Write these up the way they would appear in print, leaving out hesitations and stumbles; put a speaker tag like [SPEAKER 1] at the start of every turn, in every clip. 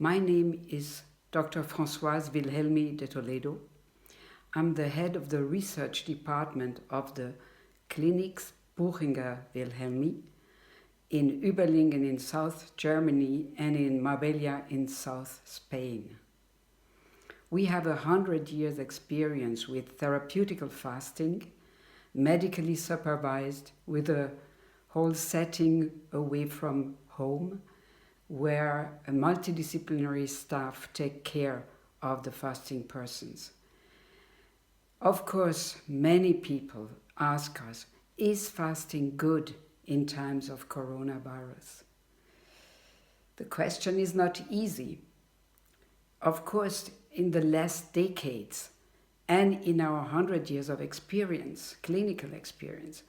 [SPEAKER 1] My name is Dr. Françoise Wilhelmi de Toledo. I'm the head of the research department of the clinics Buchinger Wilhelmi in Überlingen in South Germany and in Marbella in South Spain. We have 100 years experience with therapeutical fasting, medically supervised with a whole setting away from home, where a multidisciplinary staff take care of the fasting persons. Of course, many people ask us, is fasting good in times of coronavirus? The question is not easy. Of course, in the last decades and in our 100 years of experience, clinical experience,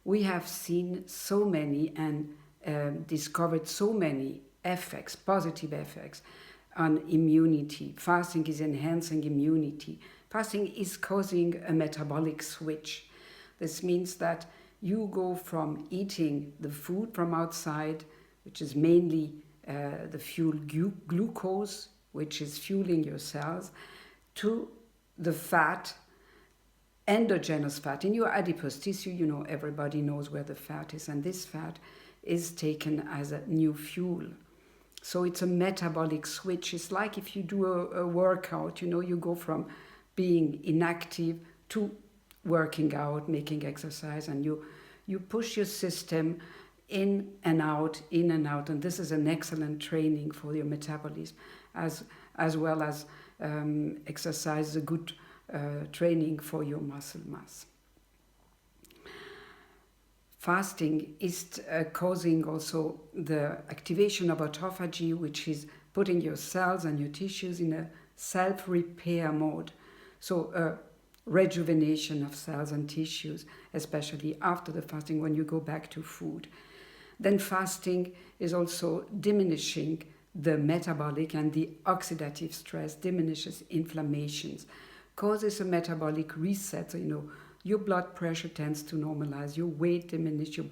[SPEAKER 1] we have seen so many and discovered so many effects, positive effects on immunity. Fasting is enhancing immunity. Fasting is causing a metabolic switch. This means that you go from eating the food from outside, which is mainly the fuel glucose, which is fueling your cells, to the fat, endogenous fat. In your adipose tissue, everybody knows where the fat is, and this fat is taken as a new fuel. So it's a metabolic switch. It's like if you do a workout, you go from being inactive to working out, making exercise, and you push your system in and out, and this is an excellent training for your metabolism, as well as exercise, a good training for your muscle mass. Fasting is causing also the activation of autophagy, which is putting your cells and your tissues in a self-repair mode. So a rejuvenation of cells and tissues, especially after the fasting when you go back to food. Then fasting is also diminishing the metabolic and the oxidative stress, diminishes inflammations, causes a metabolic reset. So, your blood pressure tends to normalize, your weight diminished, your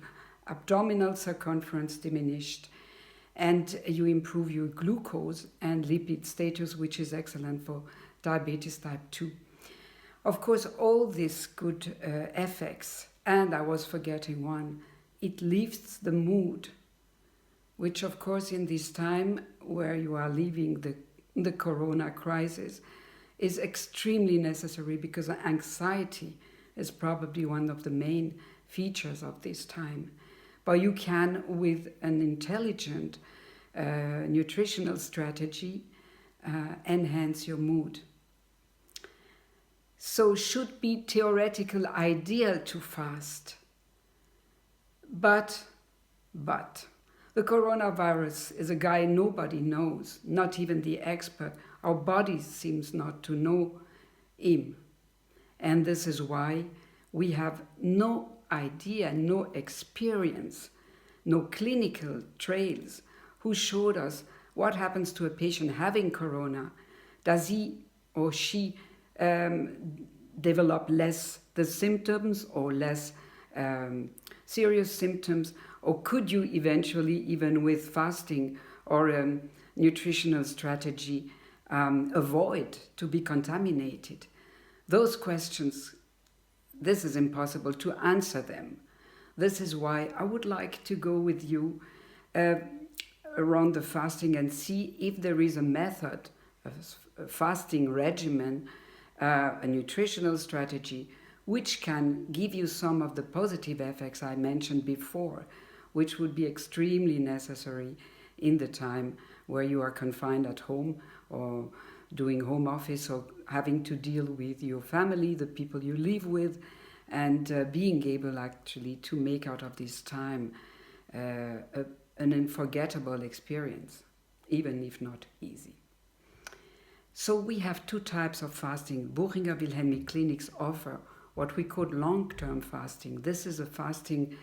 [SPEAKER 1] abdominal circumference diminished, and you improve your glucose and lipid status, which is excellent for diabetes type 2. Of course, all these good effects, and I was forgetting one, it lifts the mood, which of course in this time where you are living the corona crisis is extremely necessary, because anxiety is probably one of the main features of this time. But you can, with an intelligent nutritional strategy, enhance your mood. So should be theoretical ideal to fast. But the coronavirus is a guy nobody knows, not even the expert. Our body seems not to know him. And this is why we have no idea, no experience, no clinical trails who showed us what happens to a patient having corona. Does he or she develop less the symptoms or less serious symptoms? Or could you eventually, even with fasting or a nutritional strategy, avoid to be contaminated? Those questions, this is impossible to answer them. This is why I would like to go with you around the fasting and see if there is a method, a fasting regimen, a nutritional strategy, which can give you some of the positive effects I mentioned before, which would be extremely necessary in the time where you are confined at home or doing home office or having to deal with your family, the people you live with, and being able actually to make out of this time an unforgettable experience, even if not easy. So we have two types of fasting. Buchinger Wilhelmi clinics offer what we call long-term fasting. This is a fasting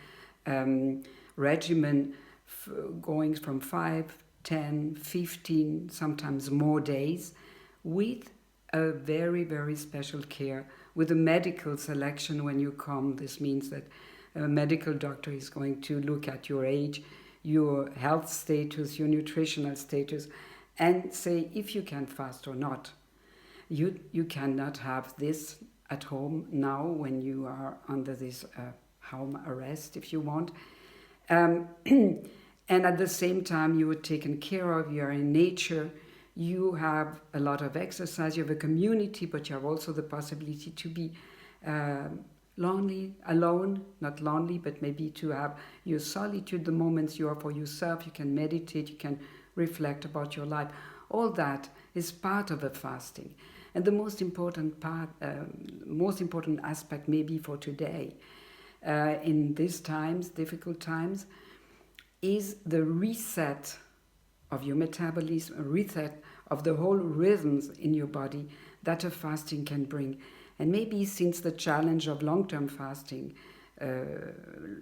[SPEAKER 1] regimen going from 5, 10, 15, sometimes more days, with a very, very special care, with a medical selection when you come. This means that a medical doctor is going to look at your age, your health status, your nutritional status, and say if you can fast or not. You cannot have this at home now when you are under this home arrest, if you want. And at the same time, you are taken care of, you are in nature, you have a lot of exercise, you have a community, but you have also the possibility to be lonely, alone, not lonely, but maybe to have your solitude, the moments you are for yourself, you can meditate, you can reflect about your life. All that is part of a fasting. And the most important aspect maybe for today, in these times, difficult times, is the reset of your metabolism, a reset of the whole rhythms in your body that a fasting can bring. And maybe since the challenge of long-term fasting,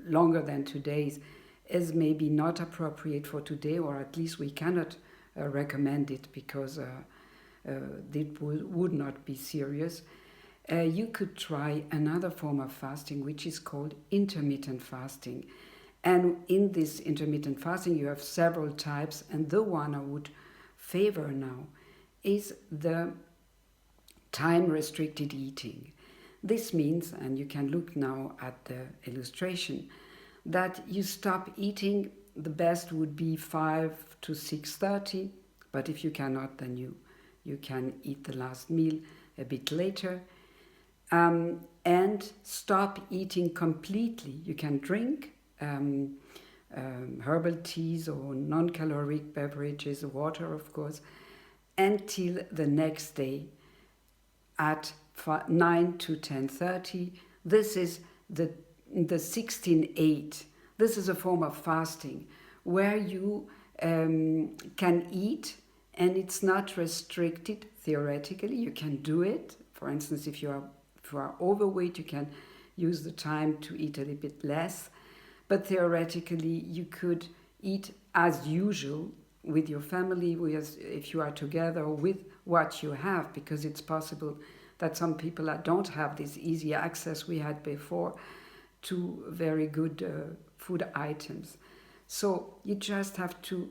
[SPEAKER 1] longer than today's, is maybe not appropriate for today, or at least we cannot recommend it because it would not be serious. You could try another form of fasting, which is called intermittent fasting. And in this intermittent fasting, you have several types, and the one I would favor now is the time-restricted eating. This means, and you can look now at the illustration, that you stop eating. The best would be 5 to 6:30, but if you cannot, then you can eat the last meal a bit later. And stop eating completely. You can drink herbal teas or non-caloric beverages, water of course, until the next day at 9 to 10:30. This is the 16-8. This is a form of fasting where you can eat, and it's not restricted. Theoretically, you can do it. For instance, if you are overweight, you can use the time to eat a little bit less. But theoretically, you could eat as usual with your family, if you are together, with what you have, because it's possible that some people don't have this easy access we had before to very good food items. So you just have to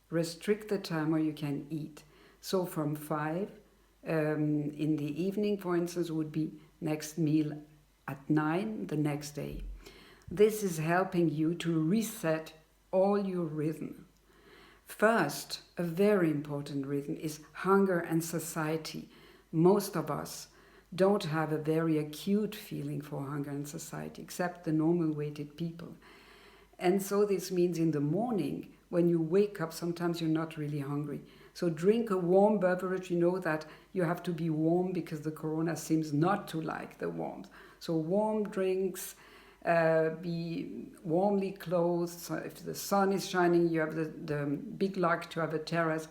[SPEAKER 1] restrict the time where you can eat. So from 5 in the evening, for instance, would be next meal at 9 the next day. This is helping you to reset all your rhythm. First, a very important rhythm is hunger and satiety. Most of us don't have a very acute feeling for hunger and satiety, except the normal-weighted people. And so this means in the morning, when you wake up, sometimes you're not really hungry. So drink a warm beverage. You know that you have to be warm because the corona seems not to like the warmth. So warm drinks, be warmly clothed. So if the sun is shining, you have the big luck to have a terrace.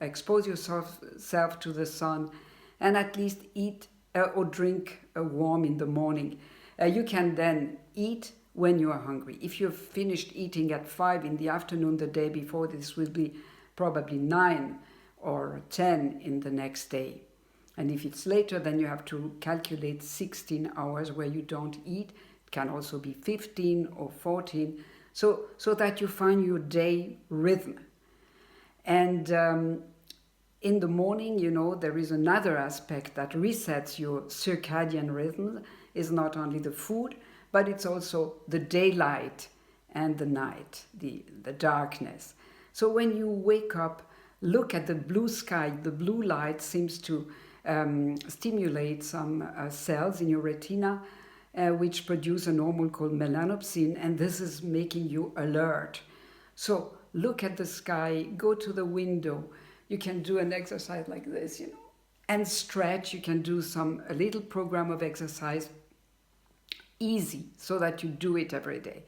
[SPEAKER 1] Expose yourself to the sun, and at least eat or drink warm in the morning. You can then eat when you are hungry. If you've finished eating at 5 in the afternoon the day before, this will be probably 9 or 10 in the next day. And if it's later, then you have to calculate 16 hours where you don't eat. It can also be 15 or 14, so that you find your day rhythm. And in the morning, there is another aspect that resets your circadian rhythm. Is not only the food, but it's also the daylight and the night, the darkness. So when you wake up, look at the blue sky. The blue light seems to stimulate some cells in your retina, which produce an hormone called melanopsin, and this is making you alert. So look at the sky, go to the window. You can do an exercise like this, and stretch. You can do a little program of exercise, easy, so that you do it every day.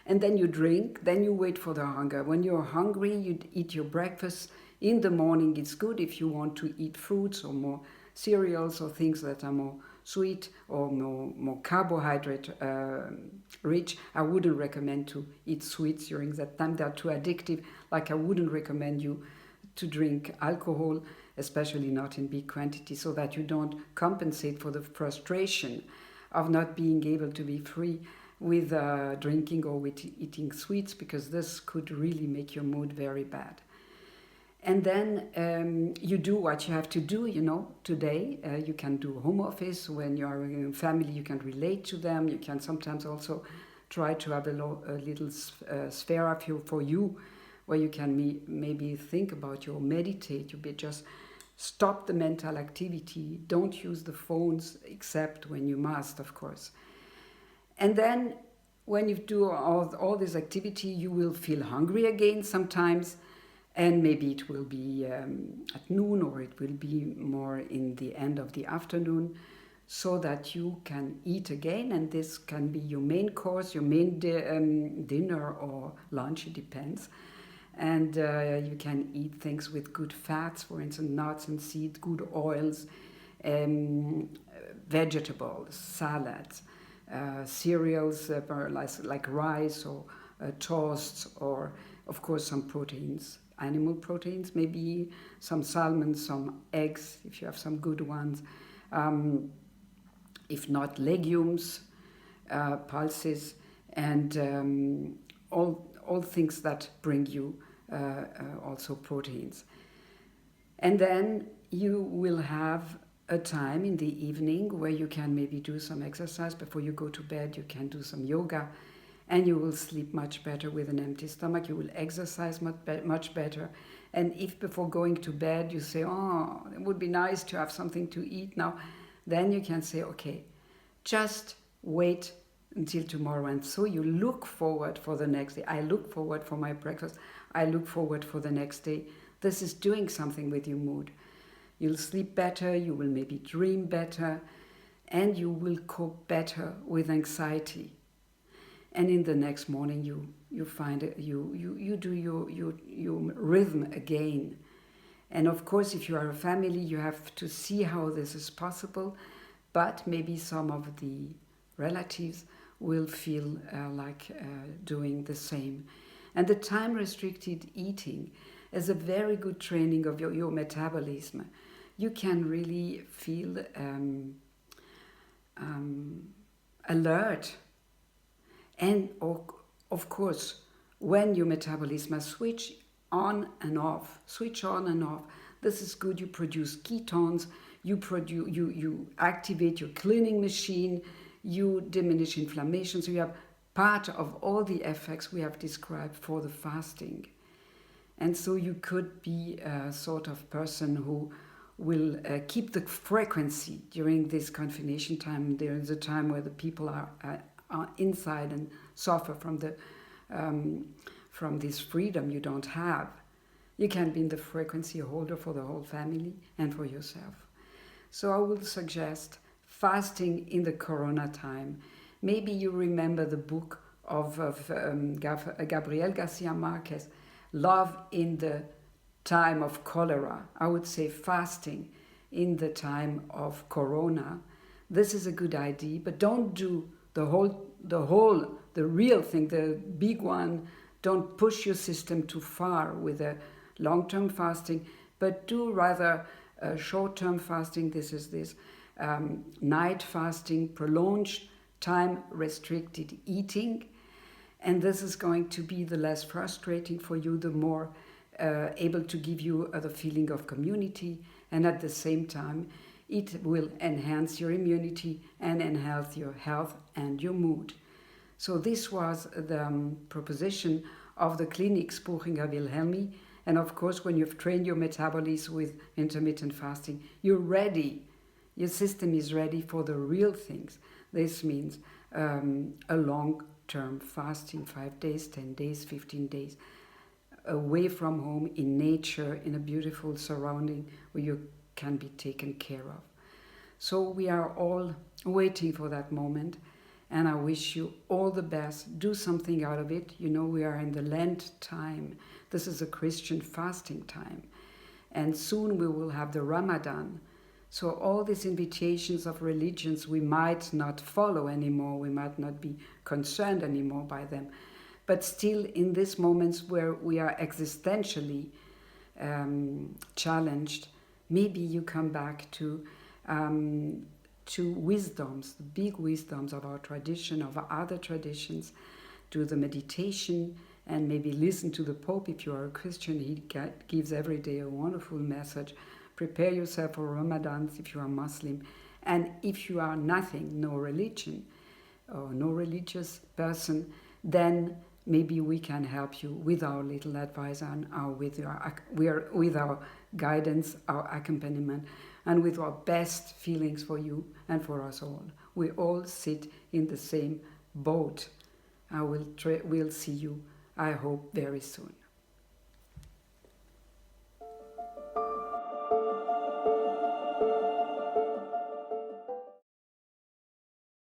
[SPEAKER 1] And then you drink, then you wait for the hunger. When you're hungry, you eat your breakfast. In the morning, it's good if you want to eat fruits or more cereals or things that are more sweet or more carbohydrate rich. I wouldn't recommend to eat sweets during that time. They're too addictive. Like I wouldn't recommend you to drink alcohol, especially not in big quantity, so that you don't compensate for the frustration of not being able to be free with drinking or with eating sweets, because this could really make your mood very bad. And then you do what you have to do, today. You can do home office. When you are in a family, you can relate to them. You can sometimes also try to have a little sphere for you, where you can maybe think about you or meditate. You just stop the mental activity. Don't use the phones except when you must, of course. And then when you do all this activity, you will feel hungry again sometimes. And maybe it will be at noon, or it will be more in the end of the afternoon, so that you can eat again. And this can be your main course, your main dinner or lunch, it depends. And you can eat things with good fats, for instance, nuts and seeds, good oils, vegetables, salads, cereals like rice or toasts, or of course some proteins. Animal proteins, maybe some salmon, some eggs, if you have some good ones. If not, legumes, pulses, and all things that bring you also proteins. And then you will have a time in the evening where you can maybe do some exercise. Before you go to bed, you can do some yoga. And you will sleep much better with an empty stomach. You will exercise much better. And if before going to bed you say, oh, it would be nice to have something to eat now, then you can say, okay, just wait until tomorrow. And so you look forward for the next day. I look forward for my breakfast. I look forward for the next day. This is doing something with your mood. You'll sleep better. You will maybe dream better. And you will cope better with anxiety. And in the next morning, you find it, you do your rhythm again. And of course, if you are a family, you have to see how this is possible. But maybe some of the relatives will feel like doing the same. And the time-restricted eating is a very good training of your metabolism. You can really feel alert. And of course, when your metabolism switch on and off, this is good. You produce ketones, you activate your cleaning machine, you diminish inflammation. So you have part of all the effects we have described for the fasting. And so you could be a sort of person who will keep the frequency during this confination time. There is a time where the people are inside and suffer from this freedom you don't have. You can be in the frequency holder for the whole family and for yourself. So I will suggest fasting in the corona time. Maybe you remember the book of Gabriel Garcia Marquez, Love in the Time of Cholera. I would say fasting in the time of corona. This is a good idea, but don't do the real thing, the big one. Don't push your system too far with a long-term fasting, but do rather short-term fasting. This is this night fasting, prolonged time-restricted eating. And this is going to be the less frustrating for you, the more able to give you the feeling of community. And at the same time, it will enhance your immunity and enhance your health and your mood. So this was the proposition of the clinics Buchinger Wilhelmi. And of course, when you've trained your metabolism with intermittent fasting, you're ready. Your system is ready for the real things. This means a long-term fasting, 5 days, 10 days, 15 days, away from home, in nature, in a beautiful surrounding where you can be taken care of. So we are all waiting for that moment, and I wish you all the best. Do something out of it. You know, we are in the Lent time. This is a Christian fasting time. And soon we will have the Ramadan. So all these invitations of religions we might not follow anymore. We might not be concerned anymore by them. But still, in these moments where we are existentially challenged, maybe you come back to wisdoms, the big wisdoms of our tradition, of other traditions, to the meditation and maybe listen to the Pope if you are a Christian. He gives every day a wonderful message. Prepare yourself for Ramadan if you are Muslim. And if you are nothing, no religion, or no religious person, then maybe we can help you with our little advice and with our guidance, our accompaniment, and with our best feelings for you and for us all. We all sit in the same boat. We'll see you, I hope, very soon.